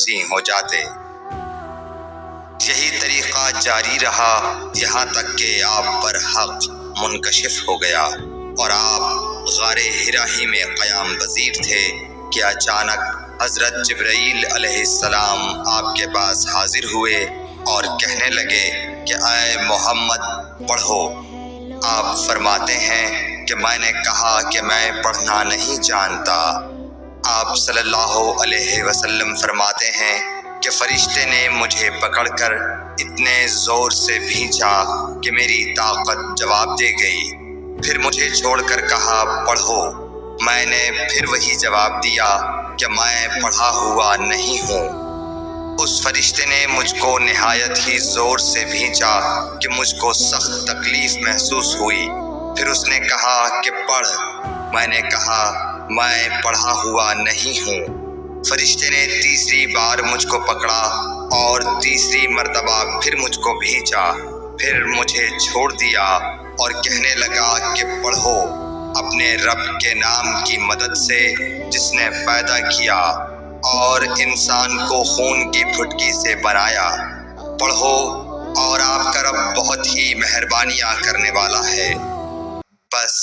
وسیع ہو جاتے۔ یہی طریقہ جاری رہا یہاں تک کہ آپ پر حق منکشف ہو گیا اور آپ غار حرا ہی میں قیام پذیر تھے کہ اچانک حضرت جبرائیل علیہ السلام آپ کے پاس حاضر ہوئے اور کہنے لگے کہ اے محمد پڑھو۔ آپ فرماتے ہیں کہ میں نے کہا کہ میں پڑھنا نہیں جانتا۔ آپ صلی اللہ علیہ وسلم فرماتے ہیں کہ فرشتے نے مجھے پکڑ کر اتنے زور سے بھینچا کہ میری طاقت جواب دے گئی، پھر مجھے چھوڑ کر کہا پڑھو۔ میں نے پھر وہی جواب دیا کہ میں پڑھا ہوا نہیں ہوں۔ اس فرشتے نے مجھ کو نہایت ہی زور سے بھینچا کہ مجھ کو سخت تکلیف محسوس ہوئی، پھر اس نے کہا کہ پڑھ۔ میں نے کہا میں پڑھا ہوا نہیں ہوں۔ فرشتے نے تیسری بار مجھ کو پکڑا اور تیسری مرتبہ پھر مجھ کو بھینچا، پھر مجھے چھوڑ دیا اور کہنے لگا کہ پڑھو اپنے رب کے نام کی مدد سے جس نے پیدا کیا اور انسان کو خون کی پھٹکی سے بنایا۔ پڑھو اور آپ کا رب بہت ہی مہربانیاں کرنے والا ہے۔ بس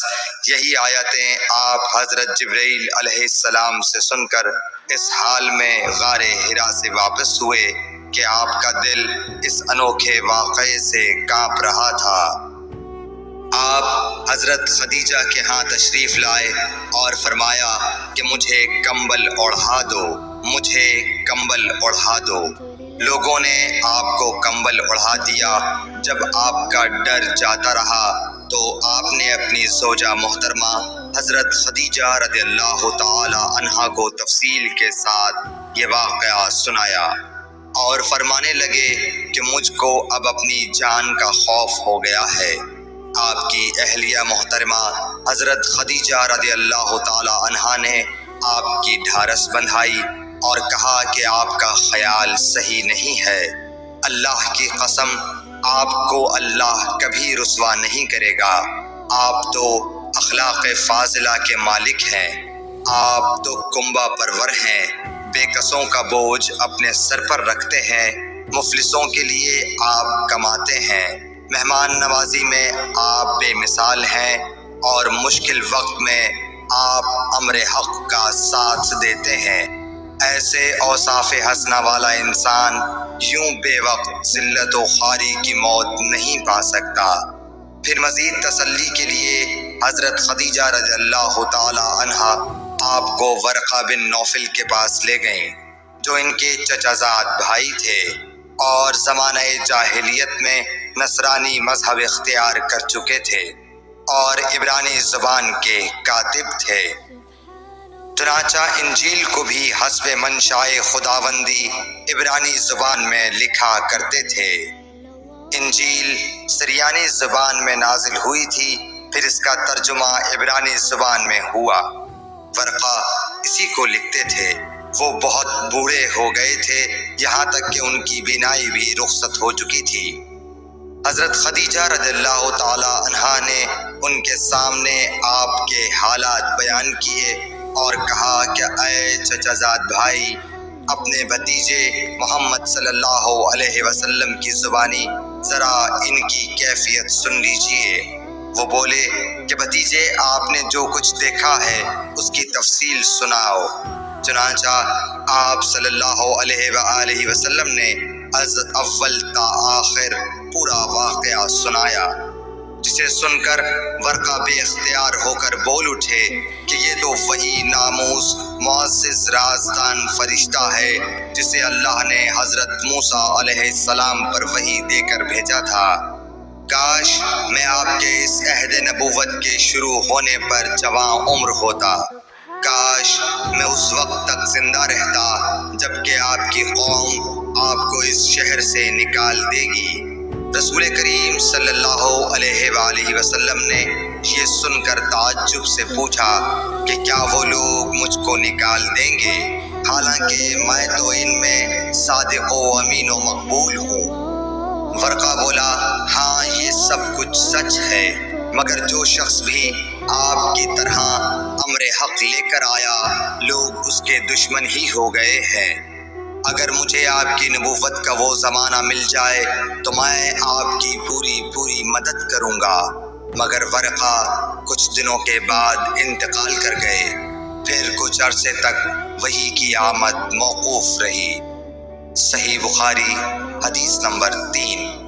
یہی آیتیں آپ حضرت جبرائیل علیہ السلام سے سن کر اس حال میں غار حرا سے واپس ہوئے کہ آپ کا دل اس انوکھے واقعے سے کانپ رہا تھا۔ آپ حضرت خدیجہ کے ہاں تشریف لائے اور فرمایا کہ مجھے کمبل اوڑھا دو، مجھے کمبل اوڑھا دو۔ لوگوں نے آپ کو کمبل اوڑھا دیا۔ جب آپ کا ڈر جاتا رہا تو آپ نے اپنی زوجہ محترمہ حضرت خدیجہ رضی اللہ تعالی عنہا کو تفصیل کے ساتھ یہ واقعہ سنایا اور فرمانے لگے کہ مجھ کو اب اپنی جان کا خوف ہو گیا ہے۔ آپ کی اہلیہ محترمہ حضرت خدیجہ رضی اللہ تعالی عنہا نے آپ کی ڈھارس بندھائی اور کہا کہ آپ کا خیال صحیح نہیں ہے۔ اللہ کی قسم آپ کو اللہ کبھی رسوا نہیں کرے گا۔ آپ تو اخلاق فاضلہ کے مالک ہیں، آپ تو کنبہ پرور ہیں، بے کسوں کا بوجھ اپنے سر پر رکھتے ہیں، مفلسوں کے لیے آپ کماتے ہیں، مہمان نوازی میں آپ بے مثال ہیں اور مشکل وقت میں آپ امر حق کا ساتھ دیتے ہیں۔ ایسے اوصاف حسنہ والا انسان یوں بے وقت ذلت و خواری کی موت نہیں پا سکتا۔ پھر مزید تسلی کے لیے حضرت خدیجہ رضی اللہ تعالی عنہا آپ کو ورقہ بن نوفل کے پاس لے گئیں جو ان کے چچا زاد بھائی تھے اور زمانہ جاہلیت میں نصرانی مذہب اختیار کر چکے تھے اور عبرانی زبان کے کاتب تھے۔ چنانچہ انجیل کو بھی حسب منشائے خداوندی عبرانی زبان میں لکھا کرتے تھے۔ انجیل سریانی زبان میں نازل ہوئی تھی، پھر اس کا ترجمہ عبرانی زبان میں ہوا۔ ورقہ اسی کو لکھتے تھے۔ وہ بہت بوڑھے ہو گئے تھے، یہاں تک کہ ان کی بینائی بھی رخصت ہو چکی تھی۔ حضرت خدیجہ رضی اللہ تعالی عنہا نے ان کے سامنے آپ کے حالات بیان کیے اور کہا کہ اے چچا زاد بھائی، اپنے بھتیجے محمد صلی اللہ علیہ وسلم کی زبانی ذرا ان کی کیفیت سن لیجئے۔ وہ بولے کہ بھتیجے آپ نے جو کچھ دیکھا ہے اس کی تفصیل سناؤ۔ چنانچہ آپ صلی اللہ علیہ وآلہ وسلم نے از اول تا آخر پورا واقعہ سنایا، جسے سن کر ورقہ بے اختیار ہو کر بول اٹھے کہ یہ تو وہی ناموس معزز رازدان فرشتہ ہے جسے اللہ نے حضرت موسیٰ علیہ السلام پر وحی دے کر بھیجا تھا۔ کاش میں آپ کے اس عہد نبوت کے شروع ہونے پر جواں عمر ہوتا، کاش میں اس وقت تک زندہ رہتا جبکہ آپ کی قوم آپ کو اس شہر سے نکال دے گی۔ رسول کریم صلی اللہ علیہ وآلہ وسلم نے یہ سن کر تعجب سے پوچھا کہ کیا وہ لوگ مجھ کو نکال دیں گے، حالانکہ میں تو ان میں صادق و امین و مقبول ہوں۔ ورقہ بولا ہاں یہ سب کچھ سچ ہے، مگر جو شخص بھی آپ کی طرح امر حق لے کر آیا لوگ اس کے دشمن ہی ہو گئے ہیں۔ اگر مجھے آپ کی نبوت کا وہ زمانہ مل جائے تو میں آپ کی پوری مدد کروں گا۔ مگر ورقہ کچھ دنوں کے بعد انتقال کر گئے۔ پھر کچھ عرصے تک وحی کی آمد موقوف رہی۔ صحیح بخاری حدیث نمبر 3۔